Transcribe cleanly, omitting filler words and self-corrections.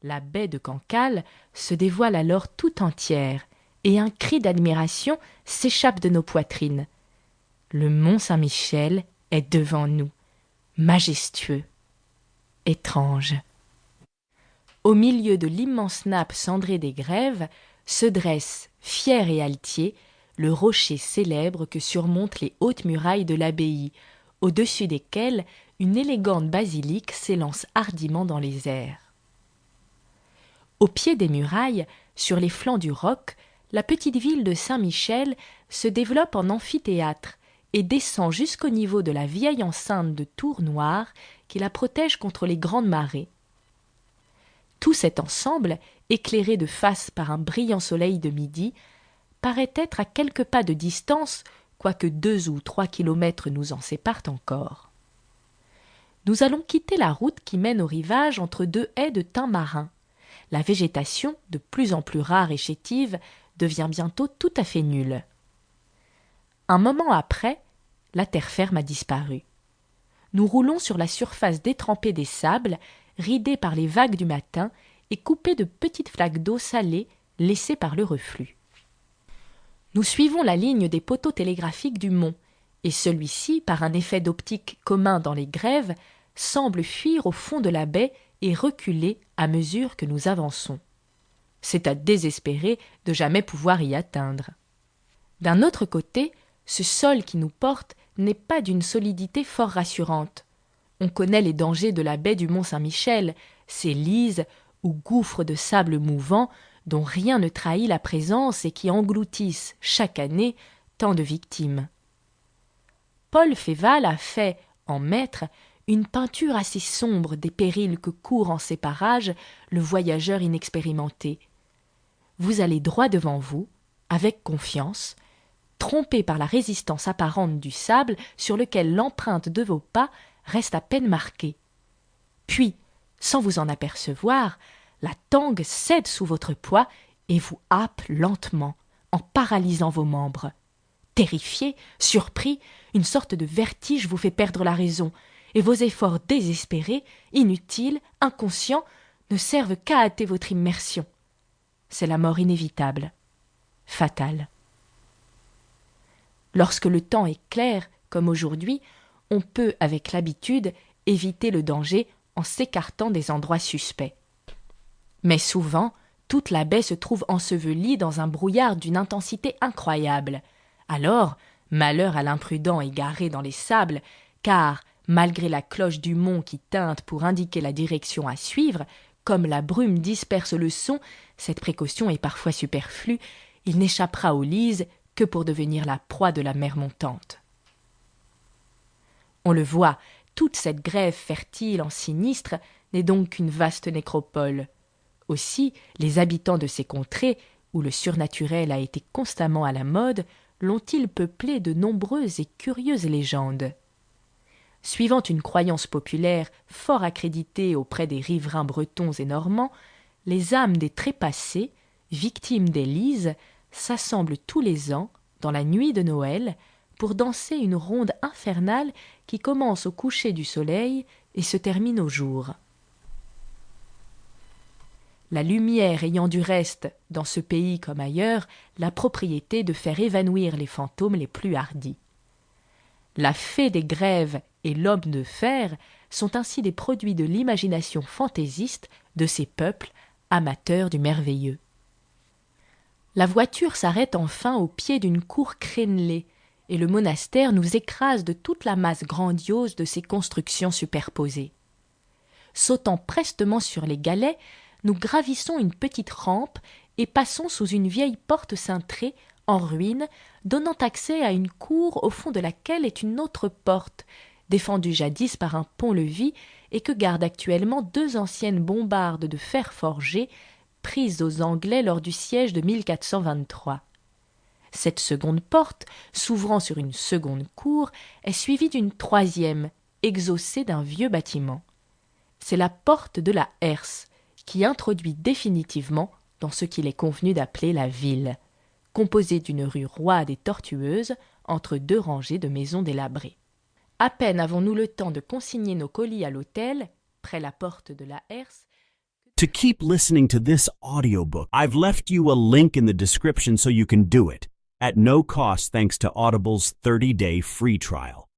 La baie de Cancale se dévoile alors tout entière, et un cri d'admiration s'échappe de nos poitrines. Le mont Saint-Michel est devant nous, majestueux, étrange. Au milieu de l'immense nappe cendrée des grèves se dresse, fier et altier, le rocher célèbre que surmontent les hautes murailles de l'abbaye, au-dessus desquelles une élégante basilique s'élance hardiment dans les airs. Au pied des murailles, sur les flancs du roc, la petite ville de Saint-Michel se développe en amphithéâtre et descend jusqu'au niveau de la vieille enceinte de tours noires qui la protège contre les grandes marées. Tout cet ensemble, éclairé de face par un brillant soleil de midi, paraît être à quelques pas de distance, quoique 2 ou 3 kilomètres nous en séparent encore. Nous allons quitter la route qui mène au rivage entre 2 haies de thym marin. La végétation, de plus en plus rare et chétive, devient bientôt tout à fait nulle. Un moment après, la terre ferme a disparu. Nous roulons sur la surface détrempée des sables, ridée par les vagues du matin et coupée de petites flaques d'eau salée laissées par le reflux. Nous suivons la ligne des poteaux télégraphiques du mont, et celui-ci, par un effet d'optique commun dans les grèves, semble fuir au fond de la baie et reculer à mesure que nous avançons. C'est à désespérer de jamais pouvoir y atteindre. D'un autre côté, ce sol qui nous porte n'est pas d'une solidité fort rassurante. On connaît les dangers de la baie du Mont-Saint-Michel, ces lises ou gouffres de sable mouvant dont rien ne trahit la présence et qui engloutissent chaque année tant de victimes. Paul Féval a fait, en maître, une peinture assez sombre des périls que court en ces parages le voyageur inexpérimenté. Vous allez droit devant vous, avec confiance, trompé par la résistance apparente du sable sur lequel l'empreinte de vos pas reste à peine marquée. Puis, sans vous en apercevoir, la tangue cède sous votre poids et vous happe lentement, en paralysant vos membres. Terrifié, surpris, une sorte de vertige vous fait perdre la raison, et vos efforts désespérés, inutiles, inconscients, ne servent qu'à hâter votre immersion. C'est la mort inévitable, fatale. Lorsque le temps est clair, comme aujourd'hui, on peut, avec l'habitude, éviter le danger en s'écartant des endroits suspects. Mais souvent, toute la baie se trouve ensevelie dans un brouillard d'une intensité incroyable. Alors, malheur à l'imprudent égaré dans les sables, car, malgré la cloche du mont qui tinte pour indiquer la direction à suivre, comme la brume disperse le son, cette précaution est parfois superflue, il n'échappera aux lises que pour devenir la proie de la mer montante. On le voit, toute cette grève fertile en sinistres n'est donc qu'une vaste nécropole. Aussi, les habitants de ces contrées, où le surnaturel a été constamment à la mode, l'ont-ils peuplée de nombreuses et curieuses légendes. Suivant une croyance populaire fort accréditée auprès des riverains bretons et normands, les âmes des trépassés, victimes des lises, s'assemblent tous les ans, dans la nuit de Noël, pour danser une ronde infernale qui commence au coucher du soleil et se termine au jour. La lumière ayant du reste, dans ce pays comme ailleurs, la propriété de faire évanouir les fantômes les plus hardis. La fée des grèves et l'homme de fer sont ainsi des produits de l'imagination fantaisiste de ces peuples amateurs du merveilleux. La voiture s'arrête enfin au pied d'une cour crénelée, et le monastère nous écrase de toute la masse grandiose de ses constructions superposées. Sautant prestement sur les galets, nous gravissons une petite rampe et passons sous une vieille porte cintrée, en ruine, donnant accès à une cour au fond de laquelle est une autre porte, défendue jadis par un pont-levis et que gardent actuellement 2 anciennes bombardes de fer forgé, prises aux Anglais lors du siège de 1423. Cette seconde porte, s'ouvrant sur une seconde cour, est suivie d'une 3e, exhaussée d'un vieux bâtiment. C'est la porte de la herse, qui introduit définitivement dans ce qu'il est convenu d'appeler la ville, composée d'une rue roide et tortueuse entre 2 rangées de maisons délabrées. À peine avons-nous le temps de consigner nos colis à l'hôtel, près la porte de la herse, To keep listening to this audiobook, I've left you a link in the description so you can do it, at no cost thanks to Audible's 30-day free trial.